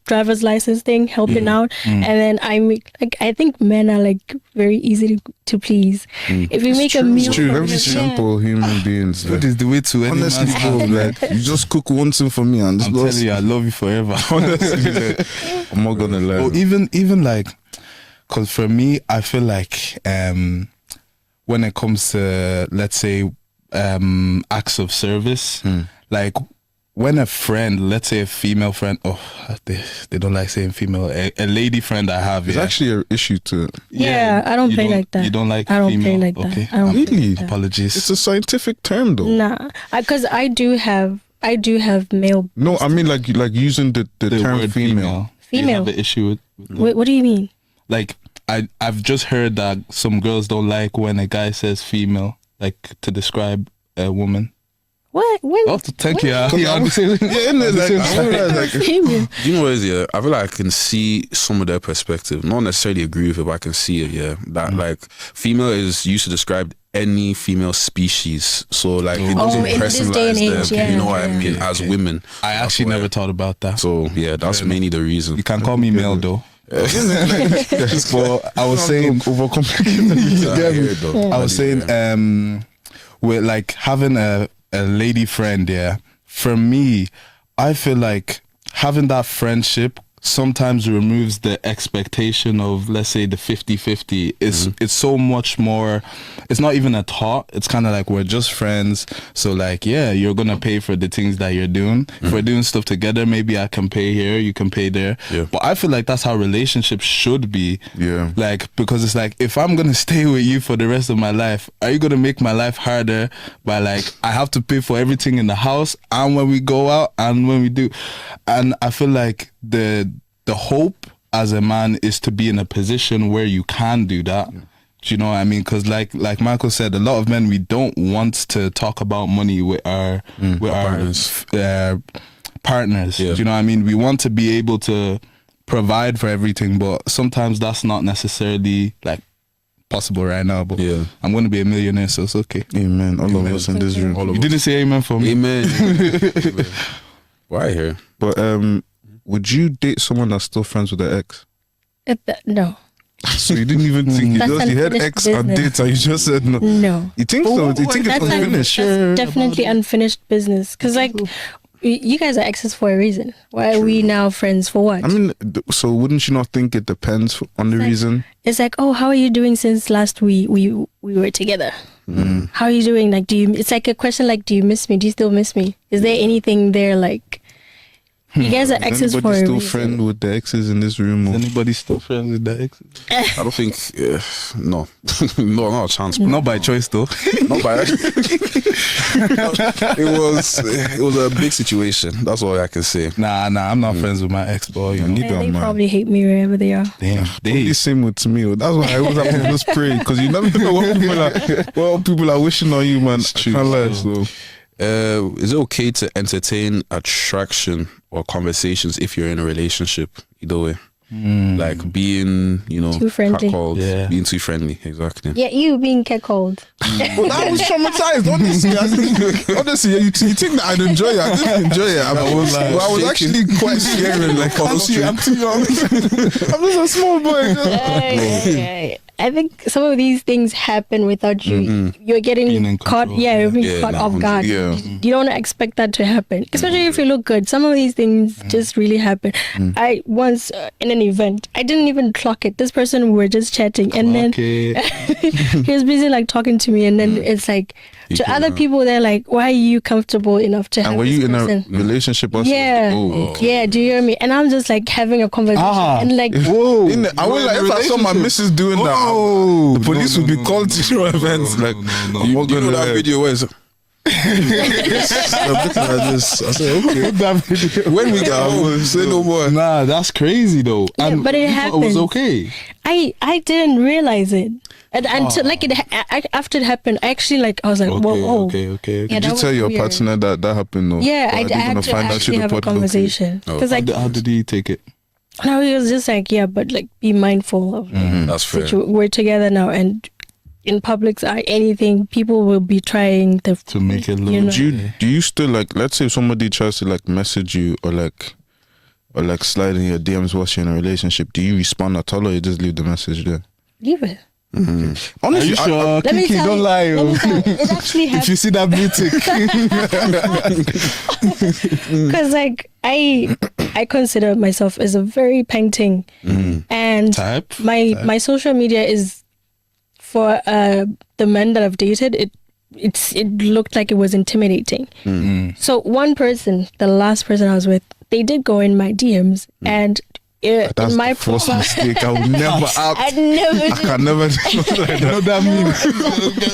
C: driver's license thing helping out. And then I think men are like very easy to please. If you make a meal,
E: very simple human beings.
B: What is the way to any
E: Honestly,
B: man's
E: bro, like, you just cook one thing for me, and
B: I'm telling you, I love you forever.
E: Honestly, I'm not gonna lie.
B: Or even like, because for me, I feel like when it comes to, let's say, acts of service, like when a friend, let's say a female friend, they don't like saying female, a lady friend I have,
E: it's actually an issue to it.
C: I don't play like that.
B: You don't like
C: I don't
B: female?
C: play like that.
B: Okay.
C: I don't
E: Really?
B: Apologies.
E: It's a scientific term though.
C: Nah, because I do have male.
E: No, I mean like using the term
B: word
E: female.
B: Do you have an issue with
C: What do you mean?
B: like, I've just heard that some girls don't like when a guy says female, like to describe a woman.
C: What? When?
B: Oh, thank you.
E: Yeah, innit? Like,
C: Female.
D: Do you know what it is? I feel like I can see some of their perspective. Not necessarily agree with it, but I can see it. That like female is used to describe any female species. So like it doesn't
C: in this day and
D: personalize
C: age,
D: them. You know what I
C: yeah.
D: mean? As women,
B: I actually never thought about that.
D: So yeah, that's mainly the reason.
B: You can call me male though. But I was saying,
E: overcomplicated.
B: I was saying, with like having a lady friend, for me, I feel like having that friendship sometimes removes the expectation of, let's say, the 50-50. It's so much more, it's not even a thought. It's kind of like, we're just friends, so like, yeah, you're gonna pay for the things that you're doing. If we're doing stuff together, maybe I can pay here, you can pay there. But I feel like that's how relationships should be. Like, because it's like, if I'm gonna stay with you for the rest of my life, are you gonna make my life harder by like, I have to pay for everything in the house and when we go out and when we do? And I feel like the hope as a man is to be in a position where you can do that. Do you know what I mean? Because like Michael said, a lot of men, we don't want to talk about money with our partners. Do you know what I mean? We want to be able to provide for everything, but sometimes that's not necessarily like possible right now. But I'm going to be a millionaire, so it's okay.
E: Amen. All of us in this room.
B: You didn't say amen for me.
D: Amen. Why here?
E: But would you date someone that's still friends with their ex?
C: No.
E: So you didn't even think
C: That's
E: you had
C: unfinished
E: X on
C: business.
E: dates and you just said no.
C: No.
E: You think so? You think it's
C: That's
E: unfinished?
C: that's definitely unfinished business. Because like, you guys are exes for a reason. Why are we now friends for what?
E: I mean, so wouldn't you not think it depends on the reason?
C: It's like, oh, how are you doing since last we were together? How are you doing? Like, it's like a question like, do you miss me? Do you still miss me? Is there anything there like, you guys are exes for a
E: Anybody still
C: reason?
E: friend with the exes in this room? Or?
B: Anybody still friends with the exes?
D: I don't think no, no, not a chance.
B: Not by choice though.
D: Not by. it was a big situation. That's all I can say.
B: Nah, I'm not friends with my ex boy. You know?
E: Neither
C: They
E: am I.
C: probably hate me wherever they are.
B: Damn,
E: Probably
B: they.
E: same with me. That's why I always have to just pray because you never know what people are wishing on you, man.
B: true,
E: Can't lie,
B: so.
E: so.
D: Is it okay to entertain attraction or conversations if you're in a relationship? Either way, like being,
C: Too friendly.
D: catcalled,
B: Yeah.
D: being too friendly. Exactly.
C: Yeah, you being catcalled.
E: I was traumatized, honestly. Honestly, you think that I'd enjoy it. I didn't enjoy it. I was actually quite scared. Like, I'm too young. I'm just a small boy.
C: I think some of these things happen without you. You're
B: Being in
C: getting caught.
B: control.
C: Yeah, you're being
D: Yeah,
C: caught
D: no,
C: off guard.
E: yeah.
C: You don't expect that to happen, especially if you look good. Some of these things just really happen. I once in an event, I didn't even clock it. This person, we were just chatting, and then
B: Okay.
C: he was busy like talking to me, and then it's like to other people, they're like, "Why are you comfortable enough to have
E: And were
C: this
E: you in a
C: person?"
E: relationship also?
C: Yeah,
E: Oh.
C: yeah. Do you hear me? And I'm just like having a conversation, and like,
B: Whoa.
E: I was like, if I saw my missus doing
B: Oh,
E: that, the police
B: no,
E: would be
B: no,
E: called
B: no,
E: to your events.
B: no,
E: Like,
B: no, no.
E: I'm not
D: You know
E: gonna
D: that
E: lie.
D: video where it's, I'm looking at this. I said, okay. When we get home, say no more.
B: Nah, that's crazy though.
C: Yeah,
B: And
C: but it
B: you thought it was
C: happens.
B: okay.
C: I didn't realize it. And until like after it happened, I actually like I was like, whoa.
B: Okay.
C: Yeah,
E: Did
C: that
E: you
C: was
E: tell your
C: weird.
E: partner that happened? No.
C: Yeah,
E: Or
C: I
E: are they
C: had
E: gonna
C: to
E: find out
C: actually
E: through the
C: have a
E: podcast?
C: conversation because like
B: How did he take it?
C: no, he was just like, yeah, but like be mindful of
D: That's fair.
C: we're together now, and in public anything people will be trying
B: To make it look.
C: you know.
E: Do you still like? Let's say if somebody tries to like message you or like slide in your DMs whilst you're in a relationship. Do you respond at all or you just leave the message there?
C: Leave it.
B: Are you sure?
C: Let me
B: Kiki,
C: tell
B: don't
C: you-
B: lie.
C: let me
B: Oh.
C: tell you, it actually
B: If you
C: happened
B: see that blue tick,
C: because like I consider myself as a very painting, and
B: type.
C: my social media is for the men that I've dated. It looked like it was intimidating. So one person, the last person I was with, they did go in my DMs and.
E: That's
C: in my
E: the first
C: profile,
E: mistake. I would never act.
C: I never
E: I
C: did.
E: can never do like that.
B: What that mean?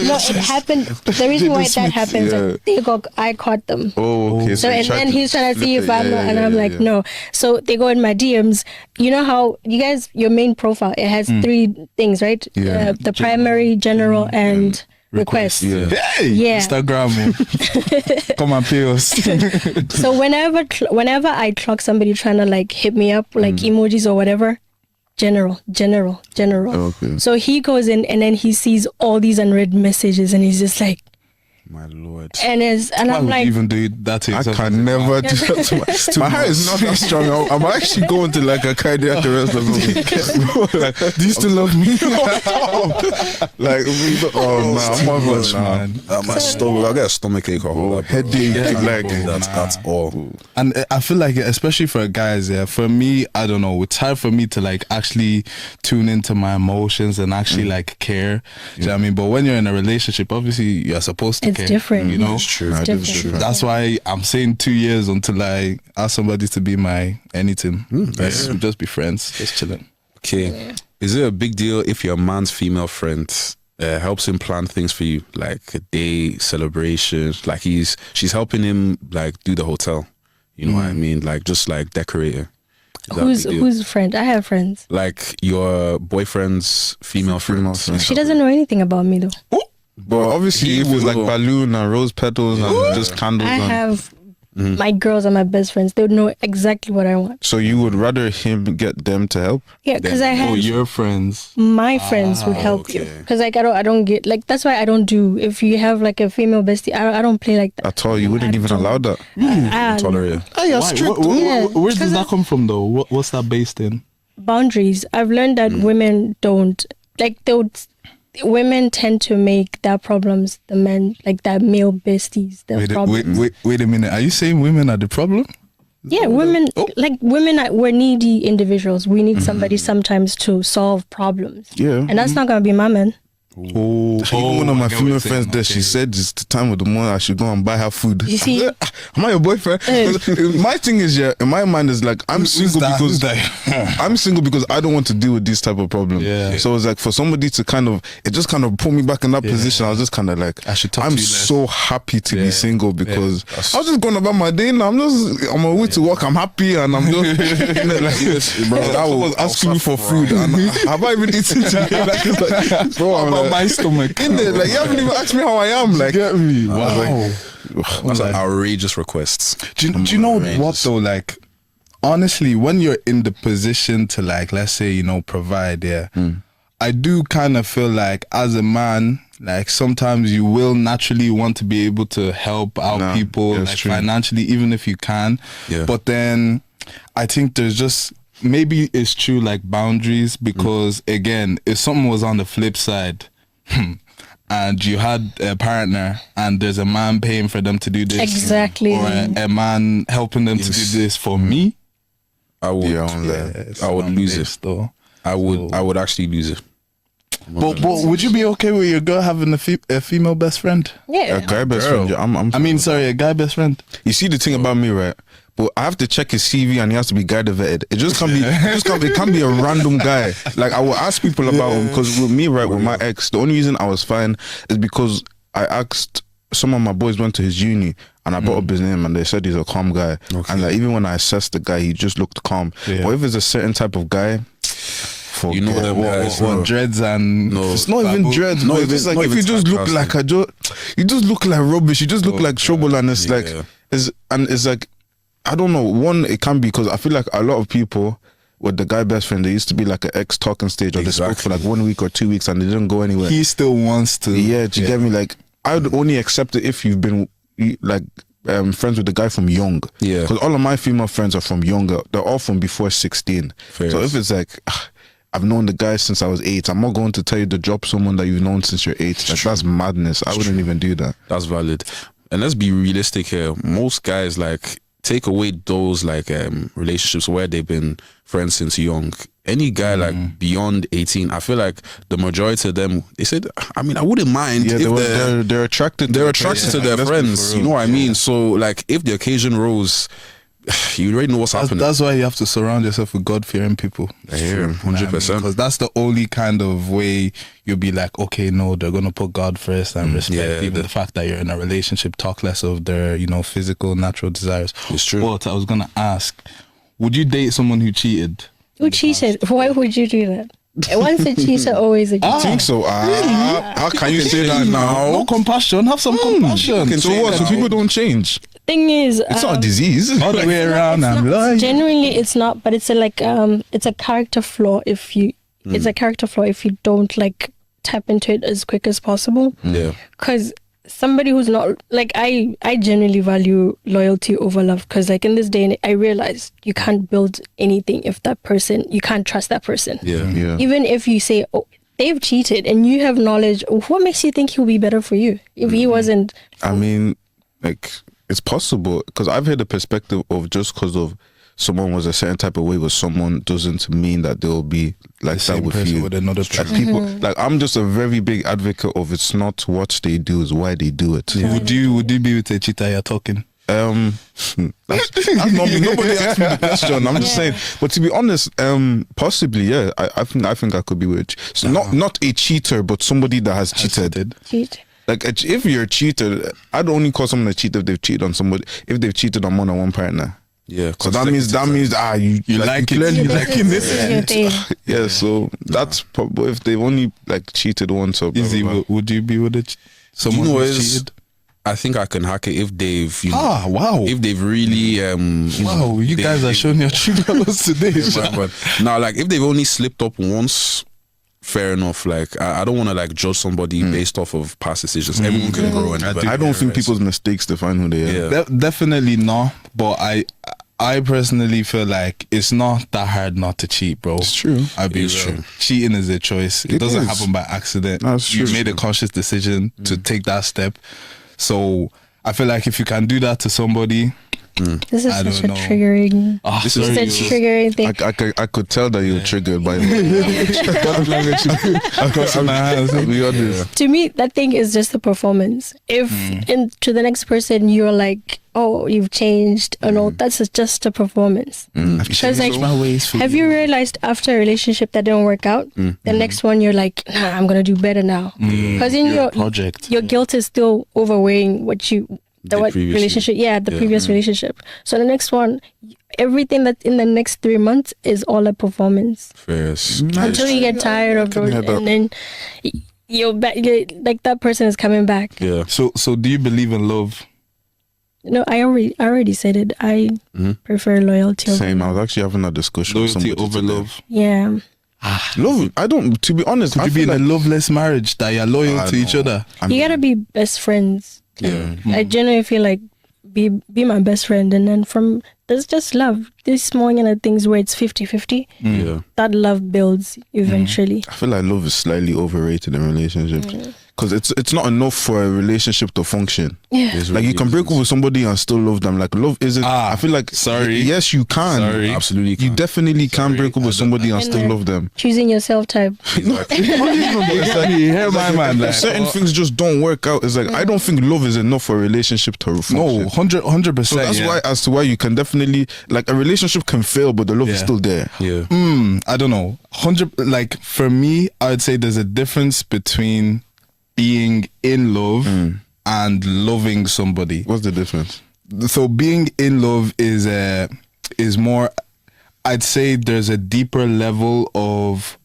C: No, it happened. The reason why that happens,
E: yeah.
C: I caught them.
E: Oh, okay.
C: So
E: you
C: and
E: tried
C: then
E: to
C: he's trying to see
E: flip
C: if
E: it.
C: I'm not, and I'm like, no. So they go in my DMs. You know how you guys, your main profile, it has three things, right?
E: Yeah.
C: The primary, general, and request.
E: Yeah.
B: Hey,
C: Yeah.
B: Instagram. Oh. Come and pay us.
C: So whenever I clock somebody trying to like hit me up, like emojis or whatever, general.
E: Okay.
C: So he goes in and then he sees all these unread messages and he's just like,
D: My lord.
C: and
B: Why
C: I'm
B: would
C: like,
B: you even do that to
E: I
B: yourself?
E: can never do that to my heart is not that strong. I'm actually going to like a cardiac arrest or something. Like, do you still love me? Like, oh no, I'm not much, man.
D: My stomach, I get a stomach ache or whole
E: Headache, like
D: that's all.
B: And I feel like, especially for guys, yeah, for me, I don't know, it's hard for me to like actually tune into my emotions and actually like care. Do you know what I mean? But when you're in a relationship, obviously you're supposed to
C: it's
B: care.
C: different.
B: You know?
D: It's true.
C: It's
E: That is
C: different.
E: true.
B: That's why I'm saying 2 years until I ask somebody to be my anything. Let's just be friends, just chilling.
D: Okay. Is it a big deal if your man's female friend helps him plan things for you, like a day celebration, like she's helping him like do the hotel? You know what I mean? Like just like decorating. Is that a big deal?
C: Who's friend? I have friends.
D: Like your boyfriend's female friend.
C: She doesn't know anything about me though.
E: But obviously, if it's like balloon and rose petals and just candles,
C: I
E: and,
C: have my girls are my best friends. They would know exactly what I want.
E: so you would rather him get them to help?
C: Yeah, because I
B: Oh,
C: have
B: your friends.
C: my friends would help you.
D: okay.
C: Because like I don't get like that's why I don't do. If you have like a female bestie, I don't play like that.
E: At all, you wouldn't even allow that.
C: I-
D: Tolerate.
E: Oh, you're
B: Why?
E: strict.
B: Where
C: Yeah,
B: does
C: because
B: that come from though? What's that based in?
C: boundaries. I've learned that women don't like women tend to make their problems the men, like their male besties, their problems.
B: Wait a minute. Are you saying women are the problem?
C: Yeah, women we're needy individuals. We need somebody sometimes to solve problems.
E: Yeah.
C: And that's not gonna be my man.
E: Even one of my female friends there, she said it's the time of the month I should go and buy her food.
C: You see?
E: Am I your boyfriend? My thing is, in my mind is like, I'm single because I'm single because I don't want to deal with this type of problem.
B: Yeah.
E: So it's like for somebody to it just kind of put me back in that position. I was just kind of like, I'm so happy to be single because I was just going about my day now. I'm on my way to work. I'm happy and I'm just bro. I was asking me for food and have I even eaten today? Bro, I'm
B: my stomach.
E: in there, like you haven't even asked me how I am. Like, get me?
B: Wow.
D: That's like outrageous requests.
B: Do you know what though? Like, honestly, when you're in the position to like, let's say, provide, I do kind of feel like as a man, like sometimes you will naturally want to be able to help out people like financially, even if you can. Yeah. But then I think there's just, maybe it's true like boundaries because again, if something was on the flip side, and you had a partner and there's a man paying for them to do this,
C: exactly,
B: or a man helping them to do this for me,
D: I would lose it though. I would actually lose it.
B: But would you be okay with your girl having a female best friend?
C: Yeah,
E: a guy best friend.
B: A guy best friend.
E: You see the thing about me, right? But I have to check his CV and he has to be guided vetted. It just can't be. It can't be a random guy. Like I will ask people about him because with me, right, with my ex, the only reason I was fine is because I asked. Some of my boys went to his uni and I brought up his name and they said he's a calm guy. Okay. And like even when I assessed the guy, he just looked calm. Yeah. But if it's a certain type of guy.
D: You know them guys,
B: what dreads and
E: it's not even dreads. No, it's like if you just look like you just look like rubbish. You just look like trouble, and it's like it's like I don't know. One, it can be because I feel like a lot of people with the guy best friend, there used to be like an ex talking stage, or they spoke for like 1 week or 2 weeks and they didn't go anywhere.
B: He still wants to.
E: Yeah, do you get me? Like I would only accept it if you've been like. Friends with the guy from young, because all of my female friends are from younger. They're all from before 16. Fair. So if it's like I've known the guy since I was 8, I'm not going to tell you to drop someone that you've known since you're 8. Like, that's madness. I wouldn't even do that.
D: That's valid. And let's be realistic here. Most guys like take away those like relationships where they've been friends since young. Any guy like beyond 18, I feel like the majority of them, they said, I mean, I wouldn't mind if
E: they're attracted.
D: They're attracted to their friends. You know what I mean? So like, if the occasion rose, you already know what's happening.
B: That's why you have to surround yourself with God-fearing people.
D: I hear 100%.
B: Because that's the only kind of way you'll be like, okay, no, they're gonna put God first and respect even the fact that you're in a relationship. Talk less of their, physical, natural desires.
D: It's true.
B: But I was gonna ask, would you date someone who cheated?
C: Who cheated? Why would you do that? Once a cheater, always a cheater.
E: I think so. How can you say that now?
B: No compassion. Have some compassion.
E: So what? So people don't change.
C: Thing is,
E: it's not a disease.
B: All the way around.
C: Genuinely, it's not. But it's it's a character flaw. It's a character flaw if you don't like tap into it as quick as possible.
D: Yeah.
C: Because somebody who's not like I genuinely value loyalty over love. Because like in this day, I realize you can't build anything if you can't trust that person.
D: Yeah.
C: Even if you say, oh, they've cheated, and you have knowledge, what makes you think he'll be better for you if he wasn't?
E: I mean, like. It's possible because I've heard the perspective of just because of someone was a certain type of way with someone doesn't mean that they'll be like that with you.
B: With another
E: like people, like I'm just a very big advocate of it's not what they do, it's why they do it.
B: Yeah. Would you be with a cheater you're talking?
E: That's not me. Nobody asked me the question. I'm just saying. But to be honest, possibly, yeah. I think I could be with. So not a cheater, but somebody that has cheated. Like if you're a cheater, I'd only call someone a cheater if they've cheated on somebody. If they've cheated on more than one partner.
D: Yeah.
E: So that means you like it.
C: You like
E: Yeah. So that's probably if they've only like cheated once or.
B: Easy. Would you be with someone who's cheated?
D: I think I can hack it if they've if they've really
B: you guys are showing your true colors today.
D: but now like if they've only slipped up once, fair enough. Like I don't want to like judge somebody based off of past decisions. Everyone can grow, and
E: I don't think people's mistakes define who they are.
B: Definitely not. But I personally feel like it's not that hard not to cheat, bro.
E: It's true.
B: I'll be real.
D: True.
B: Cheating is a choice. It doesn't
E: is.
B: happen by accident.
E: That's
B: You
E: true.
B: made a conscious decision to take that step. So I feel like if you can do that to somebody,
C: This is
B: I
C: such a
B: don't know.
C: triggering.
B: this
C: It's a triggering thing.
E: I could tell that you're triggered by it.
B: to
E: Be honest.
C: To me, that thing is just a performance. If to the next person you're like, oh, you've changed, and all, that's just a performance.
B: I've
C: Because
B: changed
C: like,
B: my ways for
C: have you realized after a relationship that didn't work out, the next one you're like, nah, I'm gonna do better now. Because in
B: You're
C: your
B: a project.
C: your guilt is still overweighing the what
D: previously.
C: relationship, the previous relationship. So the next one, everything that's in the next 3 months is all a performance
D: Fairs.
C: until you get tired of those,
E: hear that.
C: and then you're back. Like that person is coming back.
D: Yeah.
B: So do you believe in love?
C: No, I already said it. I prefer loyalty. Over,
E: Same. I was actually having a discussion with
B: Loyalty
E: somebody
B: over
E: today.
B: love.
C: yeah.
E: Love. I don't. To be honest,
B: Could
E: I
B: you be
E: feel
B: in
E: like
B: a loveless marriage that you're loyal
E: I
B: to each
E: know.
B: other?
C: You gotta be best friends.
D: Yeah.
C: I genuinely feel like be my best friend, and then from there's just love. These small things where it's 50-50.
D: Yeah.
C: That love builds eventually.
E: I feel like love is slightly overrated in relationships because it's not enough for a relationship to function.
C: Yeah.
D: It's
E: Like you can break
D: ridiculous.
E: up with somebody and still love them. Like love isn't. I feel like
B: sorry.
E: Yes, you can.
B: Sorry.
D: Absolutely.
E: You
D: Can.
E: definitely can break up with somebody and still love them.
C: Choosing yourself type.
B: You hear my man? Like,
E: Certain things just don't work out. It's like I don't think love is enough for a relationship to function.
B: no, 100%.
E: So that's why, as to why you can definitely like a relationship can fail, but the love is
B: Yeah.
E: still there.
D: Yeah.
B: I don't know. 100. Like for me, I would say there's a difference between being in love and loving somebody.
E: What's the difference?
B: So being in love is more. I'd say there's a deeper level of,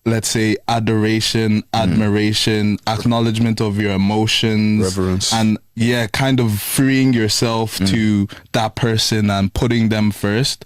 B: let's say, adoration, admiration, acknowledgement of your emotions,
D: Reverence.
B: and kind of freeing yourself to that person and putting them first.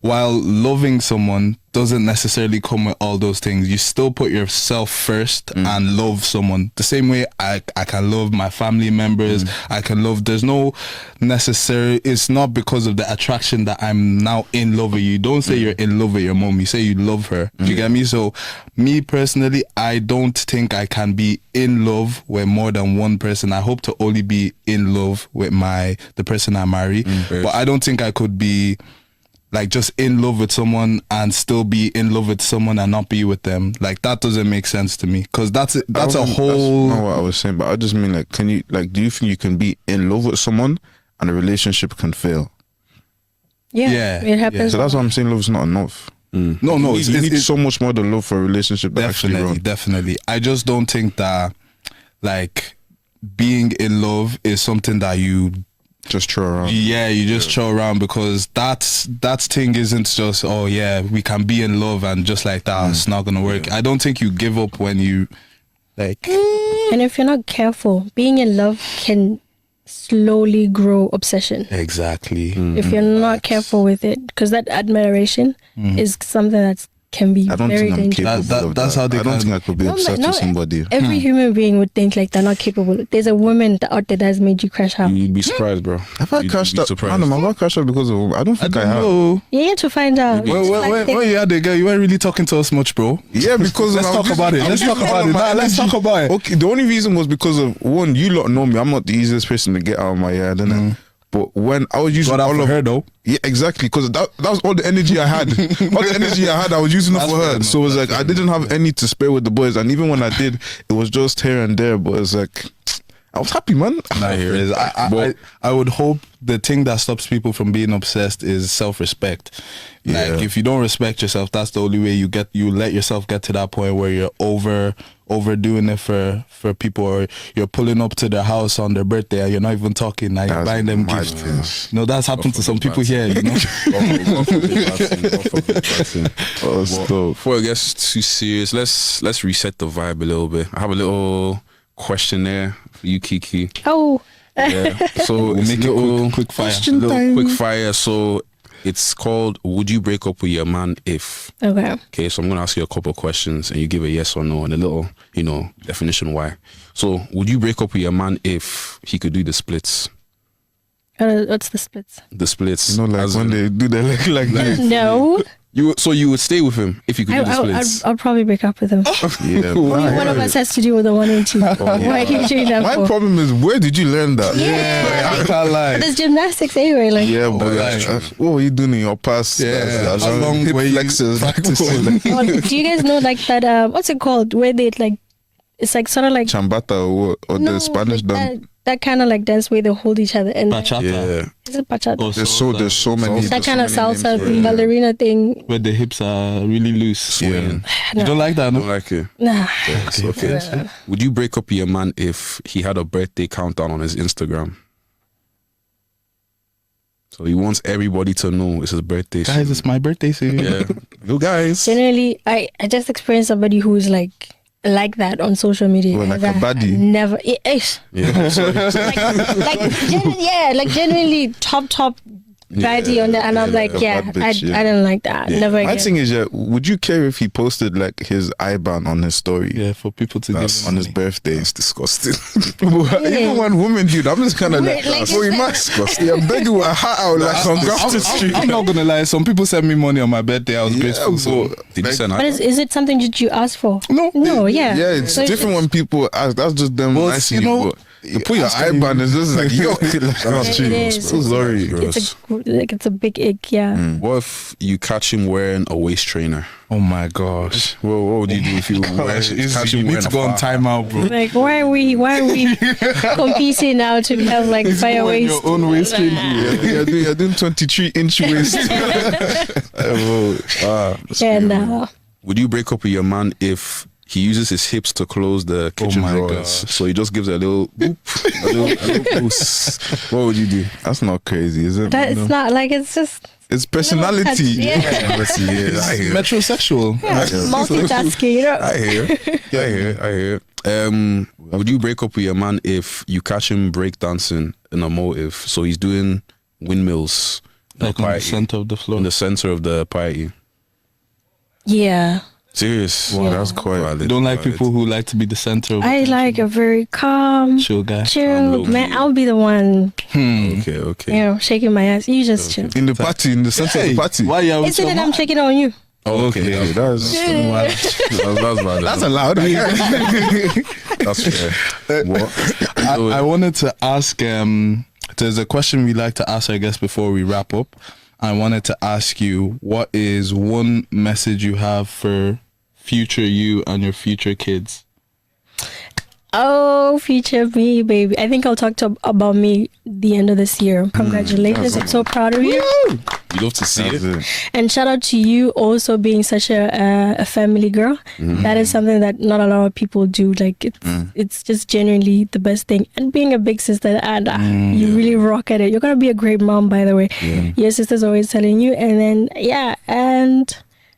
B: While loving someone doesn't necessarily come with all those things. You still put yourself first and love someone. The same way I can love my family members. I can love, there's no necessary, it's not because of the attraction that I'm now in love with you. Don't say you're in love with your mom. You say you love her. Do you get me? So me personally, I don't think I can be in love with more than one person. I hope to only be in love with the person I marry. But I don't think I could be like just in love with someone and still be in love with someone and not be with them. Like that doesn't make sense to me, because that's a whole.
E: That's not what I was saying, but I just mean like, can you like? Do you think you can be in love with someone and a relationship can fail?
C: Yeah, it happens.
E: So that's why I'm saying love is not enough.
B: No,
E: You need so much more than love for a relationship. That actually run.
B: Definitely. I just don't think that like being in love is something that you
E: Just throw around.
B: you just throw around, because that thing isn't just, oh yeah, we can be in love and just like that it's not gonna work. I don't think you give up when you like.
C: And if you're not careful, being in love can slowly grow obsession.
B: Exactly.
C: If you're not careful with it, because that admiration is something that can be
E: I don't
C: very
E: think I'm
C: dangerous.
E: capable of
B: That's
E: that.
B: how they
E: I don't
B: can-
E: think I could be
C: No,
E: obsessed
C: no,
E: with somebody.
C: Every human being would think like they're not capable. There's a woman out there that has made you crash out.
D: You'd be surprised, bro.
E: Have I
D: You'd
E: crashed
D: be
E: up?
D: surprised.
E: I don't know. Have I crashed up because of? I don't think I, have.
B: No.
C: You need to find out.
B: When you had the girl, you weren't really talking to us much, bro.
E: Yeah, because
B: Let's talk about it. Let's talk about it. Nah, let's talk about it.
E: Okay, the only reason was because of one, you lot know me. I'm not the easiest person to get out of my yard, innit? But when I was using
B: Got out
E: all
B: for
E: of
B: her though.
E: yeah, exactly, because that was all the energy I had. All the energy I had, I was using it
B: That's
E: for
B: fair
E: her.
B: enough,
E: So it was like I didn't have any to spare with the boys, and even when I did, it was just here and there. But it's like I was happy, man.
B: Nah, it is. I would hope the thing that stops people from being obsessed is self-respect. Like if you don't respect yourself, that's the only way you let yourself get to that point where you're overdoing it for people, or you're pulling up to their house on their birthday and you're not even talking, like
E: That's
B: buying them
E: mad
B: gifts.
E: things.
B: No, that's happened to some people here, you know.
E: Oh, stop.
D: Before it gets too serious, let's reset the vibe a little bit. I have a little questionnaire for you, Kiki.
C: Oh,
D: Yeah. So
B: We'll make it quick fire.
D: quick fire. So it's called "Would you break up with your man if?"
C: okay.
D: Okay, so I'm gonna ask you a couple of questions and you give a yes or no and a little, definition why. So would you break up with your man if he could do the splits?
C: What's the splits?
D: The splits.
E: You know, like
D: As
E: when
D: in-
E: they do their leg like that.
C: No,
D: you would stay with him if you could do the splits.
C: I'll probably break up with him.
E: Yeah.
C: Only one of us has to do with the 1 and 2. Why are you doing that
E: My
C: for?
E: problem is, where did you learn that?
C: Yeah.
B: I can't lie.
C: There's gymnastics anyway. Like,
E: Yeah, but what were you doing in your past?
B: Yeah, how long
E: hip
B: were you
E: flexors,
B: practicing?
C: do you guys know like that? What's it called? Where they like, it's like sort of like
E: chambata or what? Or the Spanish
C: like
E: done.
C: that kind of like dance where they hold each other and
B: Bachata.
D: Yeah.
C: is it bachata?
B: Or
E: There's so many.
C: That kind of
E: there's so
C: salsa
E: many names for it.
C: ballerina thing.
B: Where the hips are really loose.
D: Swaying.
B: You don't like that,
D: I
B: no?
D: don't like it.
C: Nah.
D: It's okay. Would you break up with your man if he had a birthday countdown on his Instagram? So he wants everybody to know it's his birthday.
B: Guys,
D: soon.
B: it's my birthday soon.
D: Yeah. You guys.
C: Generally, I just experienced somebody who's like that on social media.
E: Well, like a
C: That
E: baddie?
C: Never.
D: Yeah. Sorry.
C: Like genuinely top baddie on that, and I'm like,
E: a
C: yeah,
E: bad bitch,
C: I didn't like that. Never
E: My
C: again.
E: thing is, would you care if he posted like his IBAN on his story
B: Yeah, for people to
D: That's
B: give
E: on his birthday?
D: It's disgusting.
E: Even when women do, I'm just kind of like,
C: Like,
E: oh, you
C: it's
E: must. Yeah, beg you a hat out like on Grafton Street.
B: I'm not gonna lie. Some people sent me money on my birthday. I was grateful. So
D: Did you send
C: But
D: that?
C: is it something that you asked for?
B: No.
C: Yeah.
E: Yeah, it's
C: So
E: different when people ask. That's just them
B: Well,
E: nice
B: you
E: you
B: know,
E: know. You put your IBAN, it's just like, yo, that's
C: It is.
E: so sorry.
C: It's a big ick. Yeah.
D: What if you catch him wearing a waist trainer?
B: Oh my gosh.
D: Well, what would you do if you catch
B: You
D: him
B: need
D: wearing
B: to
D: a
B: go on
D: far-
B: timeout, bro.
C: Like, why are we competing now to have like fire waist?
B: Your own waist
C: Nah.
E: You're doing 23-inch waist.
C: And
D: Would you break up with your man if he uses his hips to close the kitchen
B: my
D: drawers?
B: gosh.
D: So he just gives a little boop, a little boost. What would you do?
E: That's not crazy, is it?
C: that it's not like it's just
E: It's personality.
C: Yeah.
D: I hear.
B: Metrosexual.
C: multitasking. You know?
D: I hear. Would you break up with your man if you catch him breakdancing in a motive? So he's doing windmills in
B: Like
D: the
B: on the
D: party,
B: center of the floor.
D: in the center of the party.
C: Yeah.
D: Serious?
E: Wow, that's quite.
B: You don't like people who like to be the center of
C: I like a very calm,
B: chill guy.
C: chill
D: low
C: man.
D: key.
C: I'll be the one,
D: Okay.
C: you know, shaking my ass. You just chill.
E: In the party, in the center of the party.
B: Why you
C: It's that I'm shaking on you.
D: Oh, okay.
E: That's
D: That's
E: that's allowed.
D: That's fair. What?
B: I wanted to ask, there's a question we like to ask, I guess, before we wrap up. I wanted to ask you, what is one message you have for future you and your future kids?
C: Oh, future me, baby. I think I'll talk about me the end of this year. Congratulations. I'm so proud of you.
D: You love to see it.
C: And shout out to you also being such a family girl. That is something that not a lot of people do. Like it's just genuinely the best thing. And being a big sister, and you really rock at it. You're gonna be a great mom, by the way. Your sister's always telling you. And then and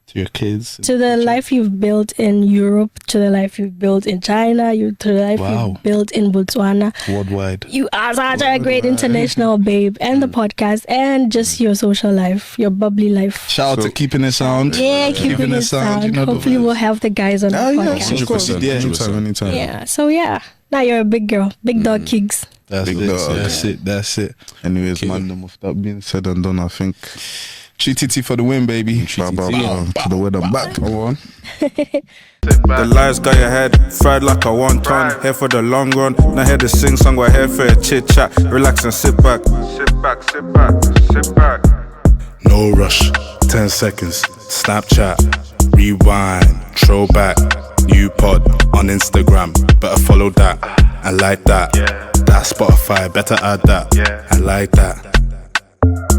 B: To your kids?
C: to the life you've built in Europe, to the life you've built in China, to the life
B: Wow.
C: you've built in Botswana.
B: Worldwide.
C: You are such a great international babe, and the podcast, and just your social life, your bubbly life.
B: Shout out to Keeping It Sound.
C: Yeah, keeping it sound.
B: you know the
C: Hopefully,
B: vibes.
C: we'll have the guys on the podcast.
D: 100%.
B: Yeah.
E: Anytime.
C: Yeah. So yeah, now you're a big girl, big dog kicks.
B: That's
E: Big
B: it.
E: dog.
B: That's it.
E: Anyways, man, with that being said and done, I think
B: 3TT for the win, baby.
E: to the word I'm back.
D: Go on.
F: The lies got your head fried like a wonton. Here for the long run. Now here to sing song. We're here for a chit chat. Relax and sit back. Sit back.
A: No rush, 10 seconds, Snapchat, rewind, throwback, new pod on Instagram, better follow that, I like that, that Spotify, better add that, I like that.